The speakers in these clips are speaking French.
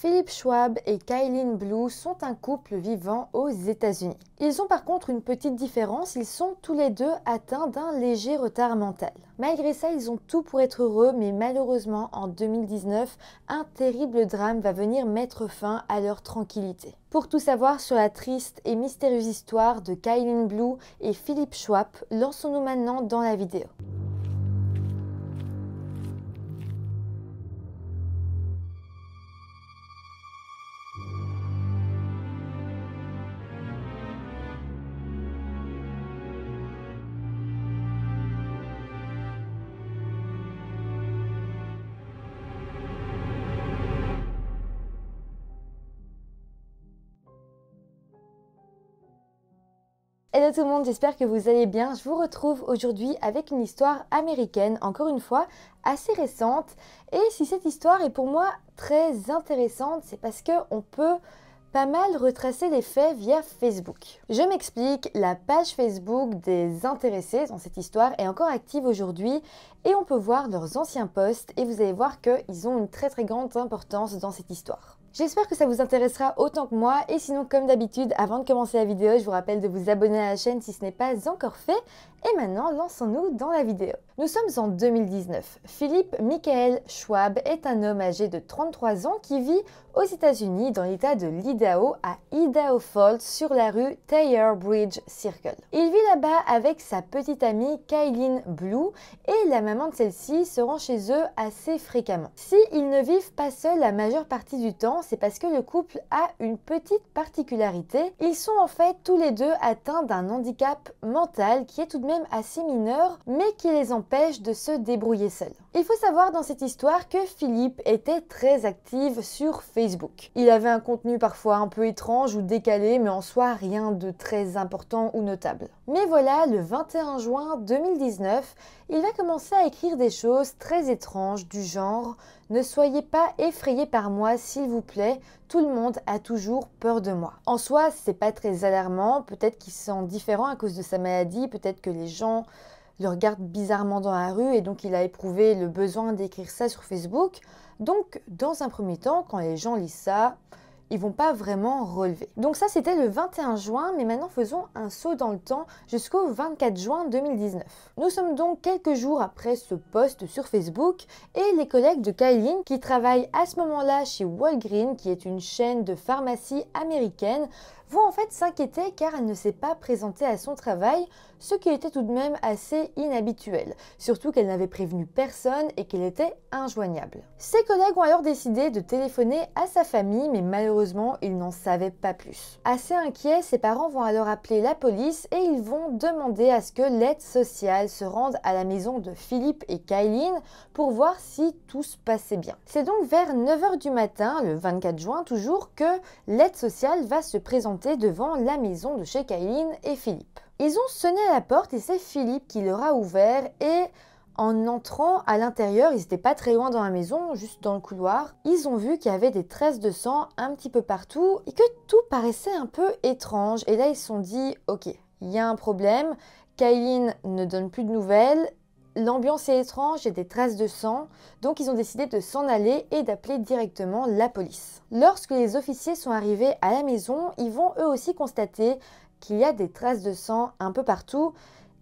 Philip Schwab et Kailyn Blue sont un couple vivant aux États-Unis. Ils ont par contre une petite différence, ils sont tous les deux atteints d'un léger retard mental. Malgré ça, ils ont tout pour être heureux, mais malheureusement, en 2019, un terrible drame va venir mettre fin à leur tranquillité. Pour tout savoir sur la triste et mystérieuse histoire de Kailyn Blue et Philip Schwab, lançons-nous maintenant dans la vidéo. Hello tout le monde, j'espère que vous allez bien. Je vous retrouve aujourd'hui avec une histoire américaine, encore une fois, assez récente. Et si cette histoire est pour moi très intéressante, c'est parce qu'on peut pas mal retracer les faits via Facebook. Je m'explique, la page Facebook des intéressés dans cette histoire est encore active aujourd'hui et on peut voir leurs anciens posts et vous allez voir qu'ils ont une très grande importance dans cette histoire. J'espère que ça vous intéressera autant que moi et sinon comme d'habitude avant de commencer la vidéo je vous rappelle de vous abonner à la chaîne si ce n'est pas encore fait et maintenant lançons-nous dans la vidéo. Nous sommes en 2019. Philip Michael Schwab est un homme âgé de 33 ans qui vit aux États-Unis dans l'état de l'Idaho à Idaho Falls sur la rue Thayer Bridge Circle. Il vit là-bas avec sa petite amie Kailyn Blue et la maman de celle-ci se rend chez eux assez fréquemment. Si ils ne vivent pas seuls la majeure partie du temps, c'est parce que le couple a une petite particularité. Ils sont en fait tous les deux atteints d'un handicap mental qui est tout de même assez mineur, mais qui les empêche de se débrouiller seuls. Il faut savoir dans cette histoire que Philip était très actif sur Facebook. Il avait un contenu parfois un peu étrange ou décalé, mais en soi rien de très important ou notable. Mais voilà, le 21 juin 2019, il va commencer à écrire des choses très étranges du genre « Ne soyez pas effrayés par moi s'il vous plaît, tout le monde a toujours peur de moi ». En soi, c'est pas très alarmant, peut-être qu'il se sent différent à cause de sa maladie, peut-être que les gens le regardent bizarrement dans la rue et donc il a éprouvé le besoin d'écrire ça sur Facebook. Donc, dans un premier temps, quand les gens lisent ça, ils vont pas vraiment relever. Donc ça, c'était le 21 juin, mais maintenant faisons un saut dans le temps jusqu'au 24 juin 2019. Nous sommes donc quelques jours après ce post sur Facebook et les collègues de Kailyn, qui travaillent à ce moment-là chez Walgreens, qui est une chaîne de pharmacie américaine, vont en fait s'inquiéter car elle ne s'est pas présentée à son travail, ce qui était tout de même assez inhabituel, surtout qu'elle n'avait prévenu personne et qu'elle était injoignable. Ses collègues ont alors décidé de téléphoner à sa famille, mais malheureusement, ils n'en savaient pas plus. Assez inquiets, ses parents vont alors appeler la police et ils vont demander à ce que l'aide sociale se rende à la maison de Philip et Kailyn pour voir si tout se passait bien. C'est donc vers 9 h du matin, le 24 juin toujours, que l'aide sociale va se présenter devant la maison de chez Kailyn et Philip. Ils ont sonné à la porte et c'est Philip qui leur a ouvert et en entrant à l'intérieur, ils n'étaient pas très loin dans la maison, juste dans le couloir, ils ont vu qu'il y avait des traces de sang un petit peu partout et que tout paraissait un peu étrange. Et là, ils se sont dit, ok, il y a un problème, Kailyn ne donne plus de nouvelles, l'ambiance est étrange, il y a des traces de sang, donc ils ont décidé de s'en aller et d'appeler directement la police. Lorsque les officiers sont arrivés à la maison, ils vont eux aussi constater qu'il y a des traces de sang un peu partout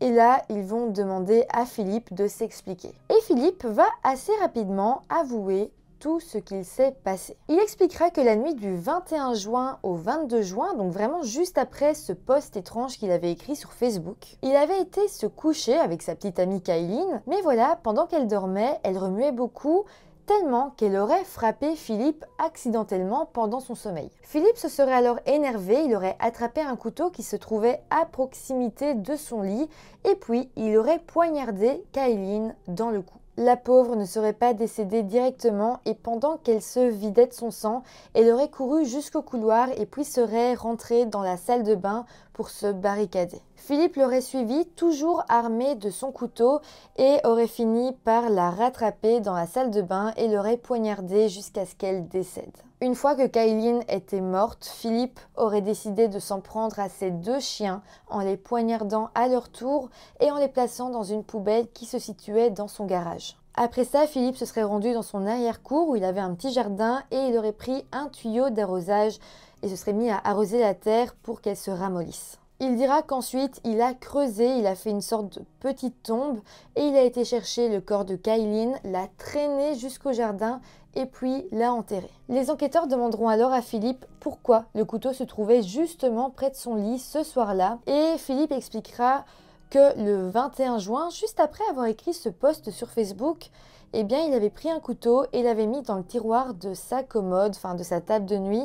et là, ils vont demander à Philip de s'expliquer. Et Philip va assez rapidement avouer tout ce qu'il s'est passé. Il expliquera que la nuit du 21 juin au 22 juin, donc vraiment juste après ce post étrange qu'il avait écrit sur Facebook, il avait été se coucher avec sa petite amie Kailyn, mais voilà, pendant qu'elle dormait, elle remuait beaucoup, tellement qu'elle aurait frappé Philip accidentellement pendant son sommeil. Philip se serait alors énervé, il aurait attrapé un couteau qui se trouvait à proximité de son lit et puis il aurait poignardé Kailyn dans le cou. La pauvre ne serait pas décédée directement et pendant qu'elle se vidait de son sang, elle aurait couru jusqu'au couloir et puis serait rentrée dans la salle de bain pour se barricader. Philip l'aurait suivie, toujours armé de son couteau, et aurait fini par la rattraper dans la salle de bain et l'aurait poignardée jusqu'à ce qu'elle décède. Une fois que Kailyn était morte, Philip aurait décidé de s'en prendre à ses deux chiens en les poignardant à leur tour et en les plaçant dans une poubelle qui se situait dans son garage. Après ça, Philippe se serait rendu dans son arrière-cour où il avait un petit jardin et il aurait pris un tuyau d'arrosage et se serait mis à arroser la terre pour qu'elle se ramollisse. Il dira qu'ensuite, il a creusé, il a fait une sorte de petite tombe et il a été chercher le corps de Kaylin, l'a traîné jusqu'au jardin et puis l'a enterré. Les enquêteurs demanderont alors à Philippe pourquoi le couteau se trouvait justement près de son lit ce soir-là et Philippe expliquera que le 21 juin, juste après avoir écrit ce post sur Facebook, eh bien il avait pris un couteau et l'avait mis dans le tiroir de sa commode, enfin de sa table de nuit,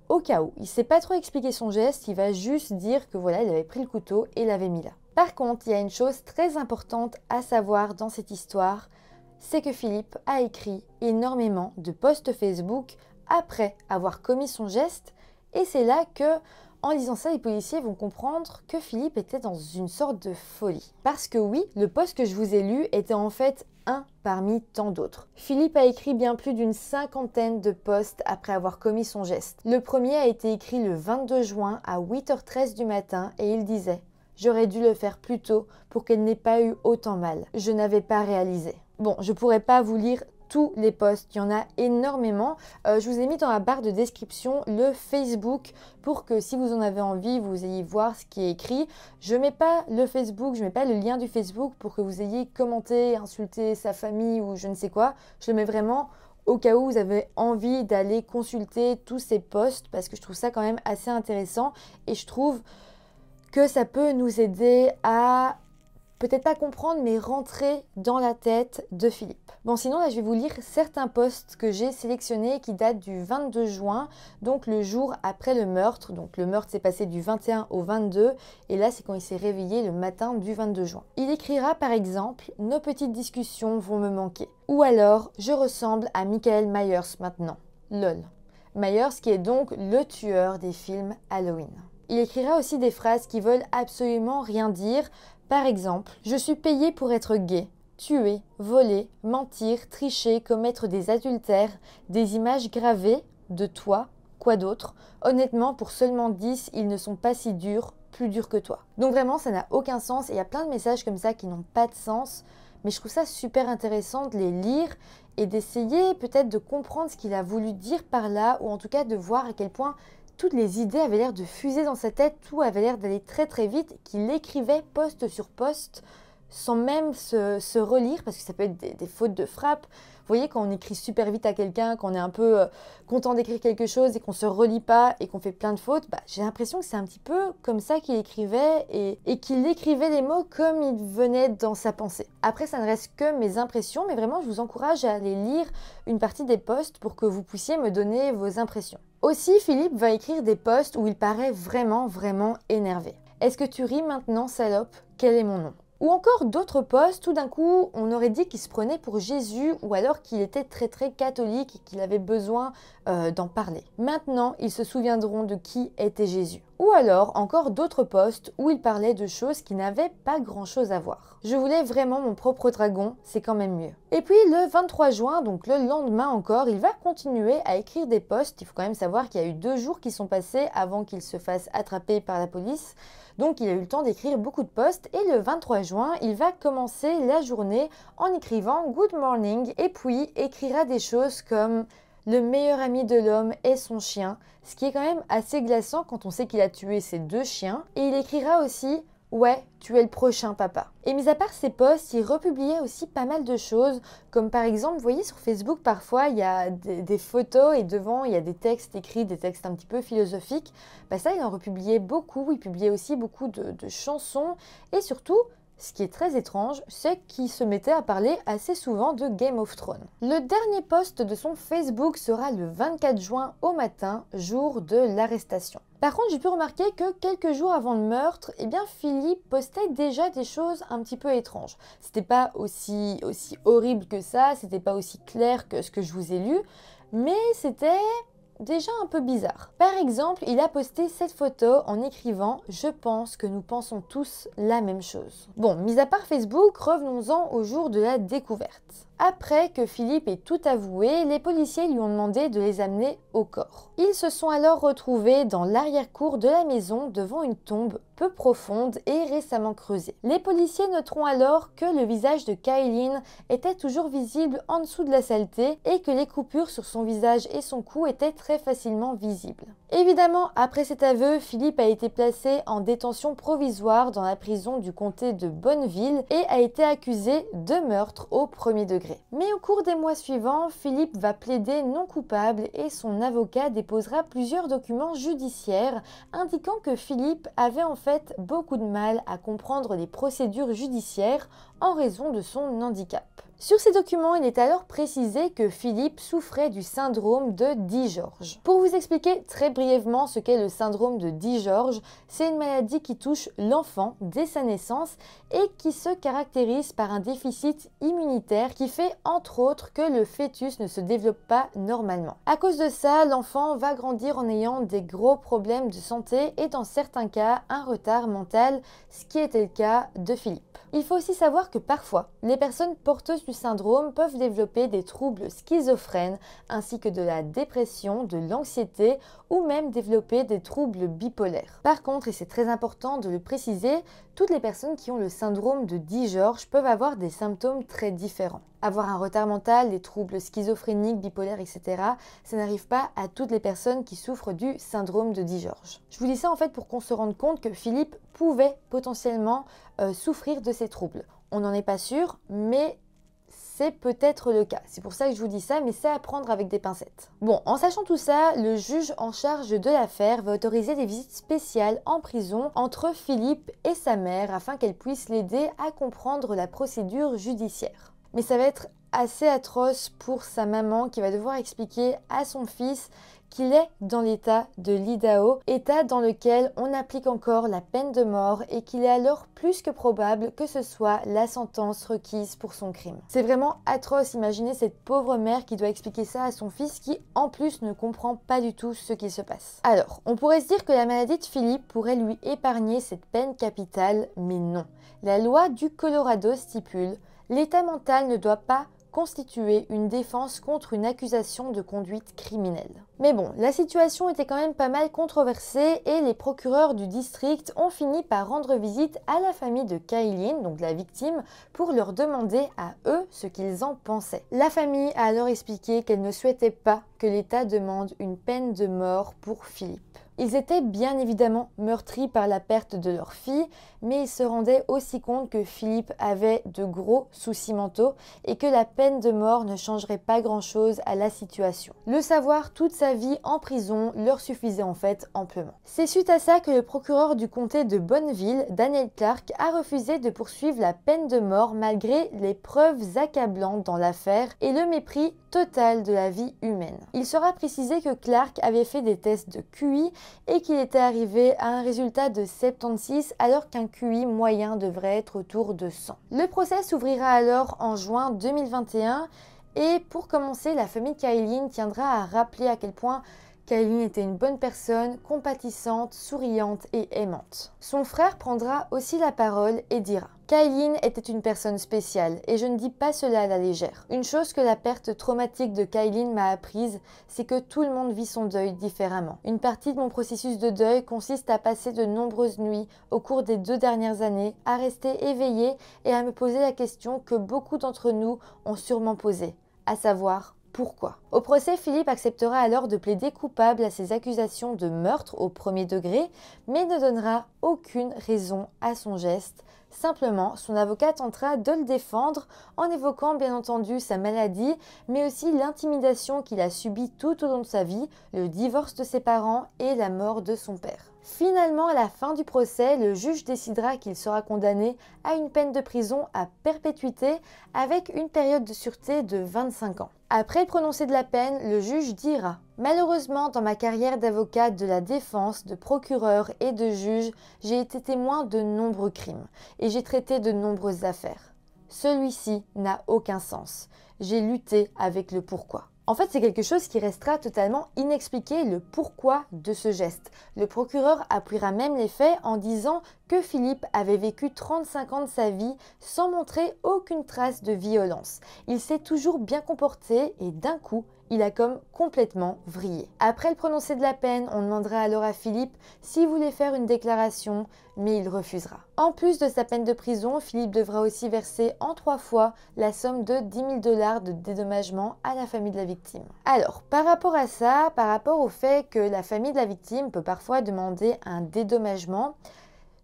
au cas où. Il ne sait pas trop expliquer son geste, il va juste dire que voilà, il avait pris le couteau et l'avait mis là. Par contre, il y a une chose très importante à savoir dans cette histoire, c'est que Philippe a écrit énormément de posts Facebook après avoir commis son geste et c'est là que, en lisant ça, les policiers vont comprendre que Philippe était dans une sorte de folie. Parce que oui, le post que je vous ai lu était en fait un parmi tant d'autres. Philippe a écrit bien plus d'une 50aine de posts après avoir commis son geste. Le premier a été écrit le 22 juin à 8h13 du matin et il disait « J'aurais dû le faire plus tôt pour qu'elle n'ait pas eu autant mal. Je n'avais pas réalisé. » Bon, je pourrais pas vous lire tous les posts, il y en a énormément. Je vous ai mis dans la barre de description le Facebook pour que si vous en avez envie, vous ayez voir ce qui est écrit. Je mets pas le Facebook, je mets pas le lien du Facebook pour que vous ayez commenté, insulté sa famille ou je ne sais quoi. Je le mets vraiment au cas où vous avez envie d'aller consulter tous ces posts parce que je trouve ça quand même assez intéressant et je trouve que ça peut nous aider à peut-être pas comprendre, mais rentrer dans la tête de Philippe. Bon, sinon, là, je vais vous lire certains posts que j'ai sélectionnés qui datent du 22 juin, donc le jour après le meurtre. Donc, le meurtre s'est passé du 21 au 22, et là, c'est quand il s'est réveillé le matin du 22 juin. Il écrira, par exemple, « Nos petites discussions vont me manquer ». Ou alors, « Je ressemble à Michael Myers maintenant. Lol ». Myers qui est donc le tueur des films Halloween. Il écrira aussi des phrases qui veulent absolument rien dire. Par exemple, « Je suis payé pour être gay, tuer, voler, mentir, tricher, commettre des adultères, des images gravées de toi, quoi d'autre. Honnêtement, pour seulement 10, ils ne sont pas si durs, plus durs que toi. » Donc vraiment, ça n'a aucun sens et il y a plein de messages comme ça qui n'ont pas de sens. Mais je trouve ça super intéressant de les lire et d'essayer peut-être de comprendre ce qu'il a voulu dire par là ou en tout cas de voir à quel point toutes les idées avaient l'air de fuser dans sa tête, tout avait l'air d'aller très très vite, qu'il écrivait poste sur poste sans même se relire, parce que ça peut être des fautes de frappe. Vous voyez, quand on écrit super vite à quelqu'un, qu'on est un peu content d'écrire quelque chose et qu'on se relit pas et qu'on fait plein de fautes, j'ai l'impression que c'est un petit peu comme ça qu'il écrivait et qu'il écrivait les mots comme il venait dans sa pensée. Après, ça ne reste que mes impressions, mais vraiment, je vous encourage à aller lire une partie des posts pour que vous puissiez me donner vos impressions. Aussi, Philippe va écrire des posts où il paraît vraiment énervé. Est-ce que tu ris maintenant, salope? Quel est mon nom? Ou encore d'autres posts, tout d'un coup, on aurait dit qu'il se prenait pour Jésus ou alors qu'il était très catholique et qu'il avait besoin d'en parler. Maintenant, ils se souviendront de qui était Jésus. Ou alors, encore d'autres posts où il parlait de choses qui n'avaient pas grand-chose à voir. Je voulais vraiment mon propre dragon, c'est quand même mieux. Et puis le 23 juin, donc le lendemain encore, il va continuer à écrire des posts. Il faut quand même savoir qu'il y a eu 2 jours qui sont passés avant qu'il se fasse attraper par la police. Donc il a eu le temps d'écrire beaucoup de posts et le 23 juin, il va commencer la journée en écrivant « Good morning » et puis écrira des choses comme « Le meilleur ami de l'homme est son chien », ce qui est quand même assez glaçant quand on sait qu'il a tué ses 2 chiens. Et il écrira aussi « Ouais, tu es le prochain papa ». Et mis à part ces posts, il republiait aussi pas mal de choses, comme par exemple, vous voyez sur Facebook, parfois il y a des photos et devant il y a des textes écrits, des textes un petit peu philosophiques. Ça, il en republiait beaucoup, il publiait aussi beaucoup de chansons et surtout, ce qui est très étrange, c'est qu'il se mettait à parler assez souvent de Game of Thrones. Le dernier post de son Facebook sera le 24 juin au matin, jour de l'arrestation. Par contre, j'ai pu remarquer que quelques jours avant le meurtre, Philippe postait déjà des choses un petit peu étranges. C'était pas aussi horrible que ça, c'était pas aussi clair que ce que je vous ai lu, mais c'était déjà un peu bizarre. Par exemple, il a posté cette photo en écrivant « Je pense que nous pensons tous la même chose ». Bon, mis à part Facebook, revenons-en au jour de la découverte. Après que Philippe ait tout avoué, les policiers lui ont demandé de les amener au corps. Ils se sont alors retrouvés dans l'arrière-cour de la maison devant une tombe peu profonde et récemment creusée. Les policiers noteront alors que le visage de Kaylin était toujours visible en dessous de la saleté et que les coupures sur son visage et son cou étaient très facilement visibles. Évidemment, après cet aveu, Philippe a été placé en détention provisoire dans la prison du comté de Bonneville et a été accusé de meurtre au premier degré. Mais au cours des mois suivants, Philippe va plaider non coupable et son avocat déposera plusieurs documents judiciaires indiquant que Philippe avait en fait beaucoup de mal à comprendre les procédures judiciaires en raison de son handicap. Sur ces documents, il est alors précisé que Philippe souffrait du syndrome de DiGeorge. Pour vous expliquer très brièvement ce qu'est le syndrome de DiGeorge, c'est une maladie qui touche l'enfant dès sa naissance et qui se caractérise par un déficit immunitaire qui fait entre autres que le fœtus ne se développe pas normalement. À cause de ça, l'enfant va grandir en ayant des gros problèmes de santé et dans certains cas un retard mental, ce qui était le cas de Philippe. Il faut aussi savoir que parfois, les personnes porteuses du syndrome peuvent développer des troubles schizophrènes ainsi que de la dépression, de l'anxiété ou même développer des troubles bipolaires. Par contre, et c'est très important de le préciser, toutes les personnes qui ont le syndrome de DiGeorge peuvent avoir des symptômes très différents. Avoir un retard mental, des troubles schizophréniques, bipolaires, etc., ça n'arrive pas à toutes les personnes qui souffrent du syndrome de DiGeorge. Je vous dis ça en fait pour qu'on se rende compte que Philippe pouvait potentiellement souffrir de ces troubles. On n'en est pas sûr, mais c'est peut-être le cas. C'est pour ça que je vous dis ça, mais c'est à prendre avec des pincettes. Bon, en sachant tout ça, le juge en charge de l'affaire va autoriser des visites spéciales en prison entre Philippe et sa mère afin qu'elle puisse l'aider à comprendre la procédure judiciaire. Mais ça va être assez atroce pour sa maman qui va devoir expliquer à son fils qu'il est dans l'état de l'Idaho, état dans lequel on applique encore la peine de mort et qu'il est alors plus que probable que ce soit la sentence requise pour son crime. C'est vraiment atroce, imaginez cette pauvre mère qui doit expliquer ça à son fils qui en plus ne comprend pas du tout ce qui se passe. Alors, on pourrait se dire que la maladie de Philippe pourrait lui épargner cette peine capitale, mais non. La loi du Colorado stipule l'état mental ne doit pas constituer une défense contre une accusation de conduite criminelle. Mais bon, la situation était quand même pas mal controversée et les procureurs du district ont fini par rendre visite à la famille de Kaylin, donc la victime, pour leur demander à eux ce qu'ils en pensaient. La famille a alors expliqué qu'elle ne souhaitait pas que l'État demande une peine de mort pour Philippe. Ils étaient bien évidemment meurtris par la perte de leur fille, mais ils se rendaient aussi compte que Philippe avait de gros soucis mentaux et que la peine de mort ne changerait pas grand-chose à la situation. Le savoir toute sa vie en prison leur suffisait en fait amplement. C'est suite à ça que le procureur du comté de Bonneville, Daniel Clark, a refusé de poursuivre la peine de mort malgré les preuves accablantes dans l'affaire et le mépris total de la vie humaine. Il sera précisé que Clark avait fait des tests de QI et qu'il était arrivé à un résultat de 76 alors qu'un QI moyen devrait être autour de 100. Le procès s'ouvrira alors en juin 2021 et pour commencer, la famille Kaylin tiendra à rappeler à quel point Kaylin était une bonne personne, compatissante, souriante et aimante. Son frère prendra aussi la parole et dira « Kaylin était une personne spéciale et je ne dis pas cela à la légère. Une chose que la perte traumatique de Kaylin m'a apprise, c'est que tout le monde vit son deuil différemment. Une partie de mon processus de deuil consiste à passer de nombreuses nuits au cours des 2 dernières années, à rester éveillée et à me poser la question que beaucoup d'entre nous ont sûrement posée, à savoir pourquoi. Au procès, Philippe acceptera alors de plaider coupable à ses accusations de meurtre au premier degré, mais ne donnera aucune raison à son geste. Simplement, son avocat tentera de le défendre en évoquant bien entendu sa maladie, mais aussi l'intimidation qu'il a subie tout au long de sa vie, le divorce de ses parents et la mort de son père. Finalement, à la fin du procès, le juge décidera qu'il sera condamné à une peine de prison à perpétuité avec une période de sûreté de 25 ans. Après le prononcé de la peine, le juge dira « Malheureusement, dans ma carrière d'avocat de la défense, de procureur et de juge, j'ai été témoin de nombreux crimes et j'ai traité de nombreuses affaires. Celui-ci n'a aucun sens. J'ai lutté avec le pourquoi. » En fait, c'est quelque chose qui restera totalement inexpliqué, le pourquoi de ce geste. Le procureur appuiera même les faits en disant que Philippe avait vécu 35 ans de sa vie sans montrer aucune trace de violence. Il s'est toujours bien comporté et d'un coup, il a comme complètement vrillé. Après le prononcé de la peine, on demandera alors à Philippe s'il voulait faire une déclaration, mais il refusera. En plus de sa peine de prison, Philippe devra aussi verser en 3 fois la somme de 10 000 $ de dédommagement à la famille de la victime. Alors, par rapport à ça, par rapport au fait que la famille de la victime peut parfois demander un dédommagement,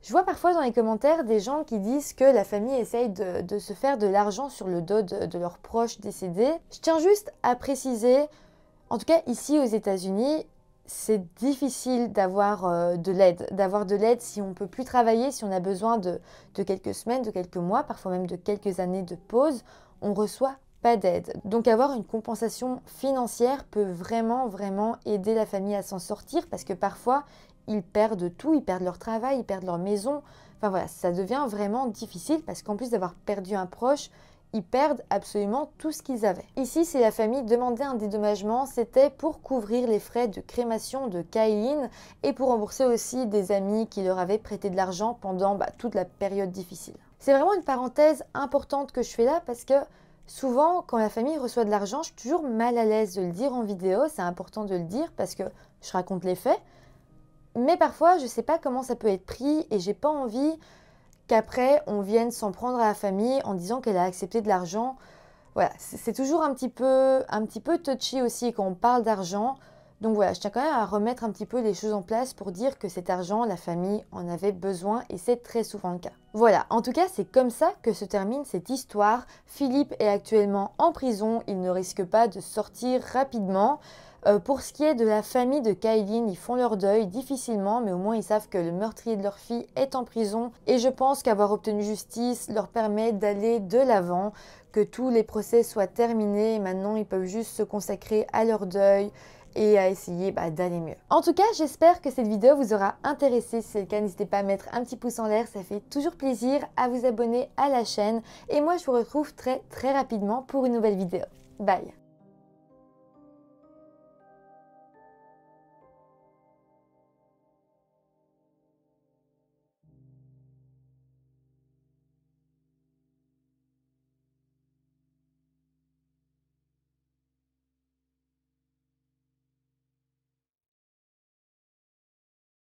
je vois parfois dans les commentaires des gens qui disent que la famille essaye de se faire de l'argent sur le dos de leurs proches décédés. Je tiens juste à préciser, en tout cas ici aux États-Unis, c'est difficile d'avoir de l'aide si on ne peut plus travailler, si on a besoin de quelques semaines, de quelques mois, parfois même de quelques années de pause, on reçoit pas d'aide. Donc avoir une compensation financière peut vraiment aider la famille à s'en sortir parce que parfois ils perdent tout, ils perdent leur travail, ils perdent leur maison. Enfin voilà, ça devient vraiment difficile parce qu'en plus d'avoir perdu un proche, ils perdent absolument tout ce qu'ils avaient. Ici, si la famille demandait un dédommagement, c'était pour couvrir les frais de crémation de Kylene et pour rembourser aussi des amis qui leur avaient prêté de l'argent pendant toute la période difficile. C'est vraiment une parenthèse importante que je fais là parce que souvent, quand la famille reçoit de l'argent, je suis toujours mal à l'aise de le dire en vidéo. C'est important de le dire parce que je raconte les faits. Mais parfois, je ne sais pas comment ça peut être pris et j'ai pas envie qu'après, on vienne s'en prendre à la famille en disant qu'elle a accepté de l'argent. Voilà, c'est toujours un petit peu touchy aussi quand on parle d'argent. Donc voilà, je tiens quand même à remettre un petit peu les choses en place pour dire que cet argent, la famille en avait besoin et c'est très souvent le cas. Voilà, en tout cas, c'est comme ça que se termine cette histoire. Philippe est actuellement en prison, il ne risque pas de sortir rapidement. Pour ce qui est de la famille de Kylene, ils font leur deuil difficilement, mais au moins ils savent que le meurtrier de leur fille est en prison. Et je pense qu'avoir obtenu justice leur permet d'aller de l'avant, que tous les procès soient terminés et maintenant ils peuvent juste se consacrer à leur deuil et à essayer d'aller mieux. En tout cas, j'espère que cette vidéo vous aura intéressé. Si c'est le cas, n'hésitez pas à mettre un petit pouce en l'air, ça fait toujours plaisir, à vous abonner à la chaîne. Et moi, je vous retrouve très rapidement pour une nouvelle vidéo. Bye!